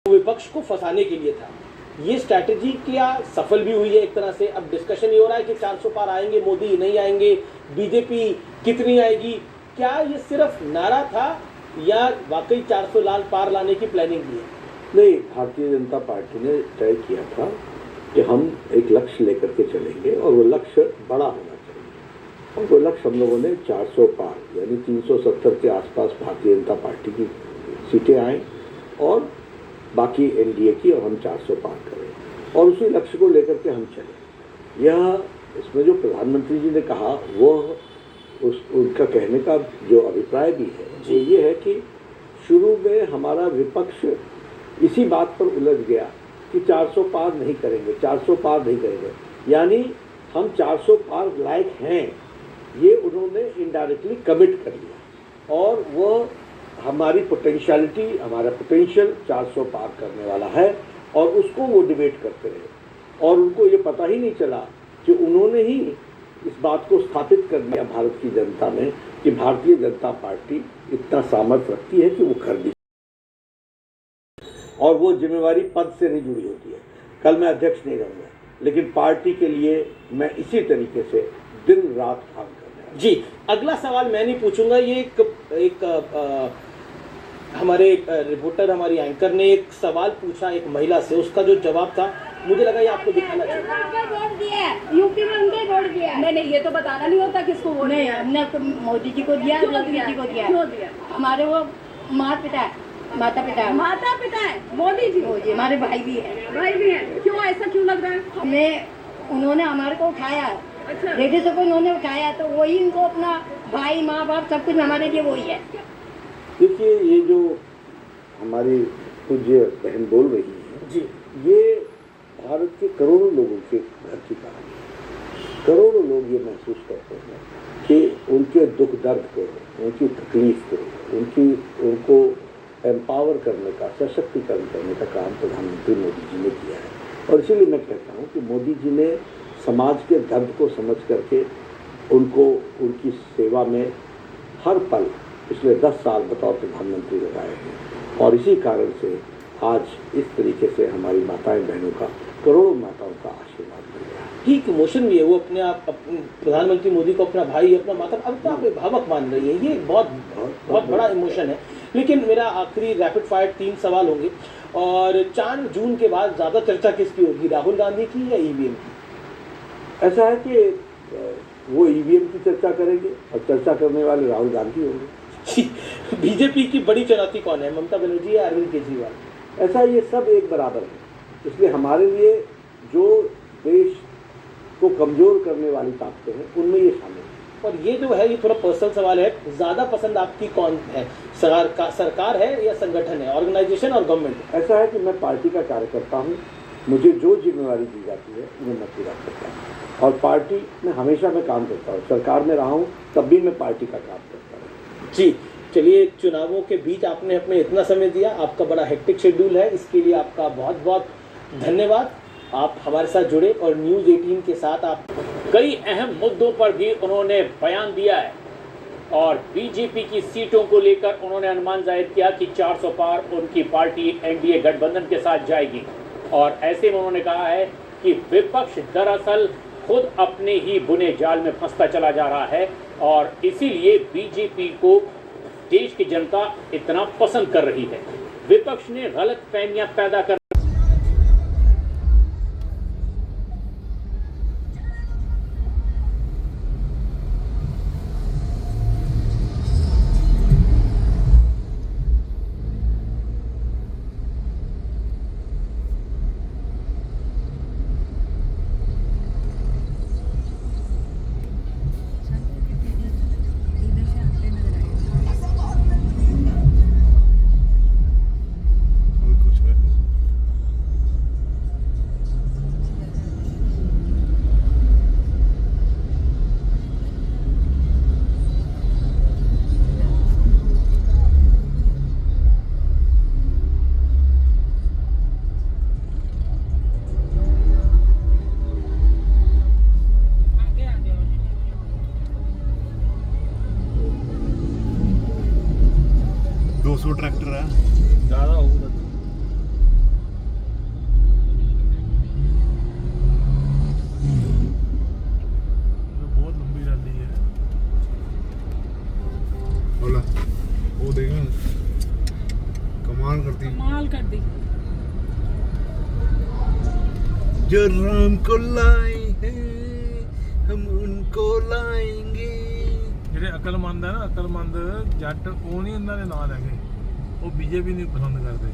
विपक्ष को फंसाने के लिए था। ये स्ट्रैटेजी क्या सफल भी हुई है एक तरह से? अब डिस्कशन ये हो रहा है कि 400 पार आएंगे मोदी, नहीं आएंगे, बीजेपी कितनी आएगी? क्या ये सिर्फ नारा था या वाकई 400 लाल पार लाने की प्लानिंग भी है? नहीं, भारतीय जनता पार्टी ने तय किया था कि हम एक लक्ष्य लेकर के चलेंगे और वो लक्ष्य बड़ा होना चाहिए। और वो लक्ष्य हम लोगों ने 400 पार यानी 370 के आसपास भारतीय जनता पार्टी की सीटें आए और बाकी एनडीए की, और हम 400 पार करें और उसी लक्ष्य को लेकर के हम चले। यह इसमें जो प्रधानमंत्री जी ने कहा वो उनका कहने का जो अभिप्राय भी है वो ये है कि शुरू में हमारा विपक्ष इसी बात पर उलझ गया कि 400 पार नहीं करेंगे, 400 पार नहीं करेंगे, यानी हम 400 पार लायक हैं, ये उन्होंने इनडायरेक्टली कमिट कर लिया और वो हमारी पोटेंशियलिटी, हमारा पोटेंशियल 400 पार करने वाला है और उसको वो डिबेट करते रहे और उनको ये पता ही नहीं चला कि उन्होंने ही इस बात को स्थापित कर दिया भारत की जनता में कि भारतीय जनता पार्टी इतना सामर्थ्य रखती है कि वो कर दी और वो जिम्मेवारी पद से नहीं जुड़ी होती है। कल मैं अध्यक्ष नहीं रहूँगा, लेकिन पार्टी के लिए मैं इसी तरीके से दिन रात काम कर रहा हूँ। जी, अगला सवाल मैं नहीं पूछूंगा, ये एक हमारे रिपोर्टर, हमारी एंकर ने एक सवाल पूछा एक महिला से, उसका जो जवाब था मुझे लगा ये आपको दिखाना चाहिए। वोट दिया यूपी में, उनके वोट दिया। नहीं, ये तो बताना नहीं होता किसको वोट दिया। हमने मोदी जी को दिया, योगी जी को दिया। क्यों दिया? हमारे वो माता पिता है मोदी जी, हमारे भाई भी है। क्यों ऐसा क्यों लग रहा है? हमें उन्होंने हमारे को उठाया, अच्छा लेडीजों को उन्होंने उठाया, तो वही इनको अपना भाई, माँ बाप सब कुछ हमारे लिए वही है। देखिए, ये जो हमारी पूज्य बहन बोल रही है जी, ये भारत के करोड़ों लोगों के घर की कहानी है। करोड़ों लोग ये महसूस करते हैं कि उनके दुख दर्द को, उनकी तकलीफ को, उनको एम्पावर करने का, सशक्तिकरण करने का काम प्रधानमंत्री मोदी जी ने किया है। और इसीलिए मैं कहता हूँ कि मोदी जी ने समाज के दर्द को समझ करके उनको उनकी सेवा में हर पल पिछले 10 साल बतौर प्रधानमंत्री लगाए हैं और इसी कारण से आज इस तरीके से हमारी माताएं बहनों का, करोड़ों माताओं का आशीर्वाद मिल रहा है। ठीक इमोशन भी है, वो अपने आप प्रधानमंत्री मोदी को अपना भाई, अपना माता, अब तो आप भावक मान रही है, ये बहुत बड़ा इमोशन है। लेकिन मेरा आखिरी रैपिड फायर 3 सवाल होंगे और 4 जून के बाद ज़्यादा चर्चा किसकी होगी, राहुल गांधी की या ईवीएम की? ऐसा है कि वो ईवीएम की चर्चा करेंगे और चर्चा करने वाले राहुल गांधी होंगे। बीजेपी की बड़ी चुनौती कौन है, ममता बनर्जी या अरविंद केजरीवाल? ऐसा ये सब एक बराबर है, इसलिए हमारे लिए जो देश को कमजोर करने वाली ताकतें हैं उनमें ये शामिल है। और ये जो है, ये थोड़ा पर्सनल सवाल है, ज़्यादा पसंद आपकी कौन है, सरकार है या संगठन है, ऑर्गेनाइजेशन और गवर्नमेंट? ऐसा है कि मैं पार्टी का कार्यकर्ता हूँ, मुझे जो जिम्मेवारी दी जाती है उन्हें मैं पूरा करता हूँ और पार्टी में हमेशा मैं काम करता हूँ। सरकार में रहा हूँ तब भी मैं पार्टी का काम करता हूँ। जी, चलिए, चुनावों के बीच आपने हमें इतना समय दिया, आपका बड़ा हेक्टिक शेड्यूल है, इसके लिए आपका बहुत बहुत धन्यवाद। आप हमारे साथ जुड़े और न्यूज़ 18 के साथ आप कई अहम मुद्दों पर भी उन्होंने बयान दिया है और बीजेपी की सीटों को लेकर उन्होंने अनुमान जाहिर किया कि 400 पार उनकी पार्टी एनडीए गठबंधन के साथ जाएगी। और ऐसे में उन्होंने कहा है कि विपक्ष दरअसल खुद अपने ही बुने जाल में फंसता चला जा रहा है और इसीलिए बीजेपी को देश की जनता इतना पसंद कर रही है। विपक्ष ने गलतफहमियां पैदा कर दो सौ ट्रैक्टर है। ज़्यादा होगा। कमाल करती कमाल कर दी। जो राम को लाए हैं हम उनको लाएंगे। ਜਿਹੜੇ ਅਕਲਮੰਦ ਹੈ ਨਾ, ਅਕਲਮੰਦ ਜੱਟ ਉਹ ਨਹੀਂ ਇਹਨਾਂ ਦੇ ਨਾਲ ਹੈਗੇ, ਉਹ ਬੀਜੇਪੀ ਨੂੰ ਪਸੰਦ ਕਰਦੇ।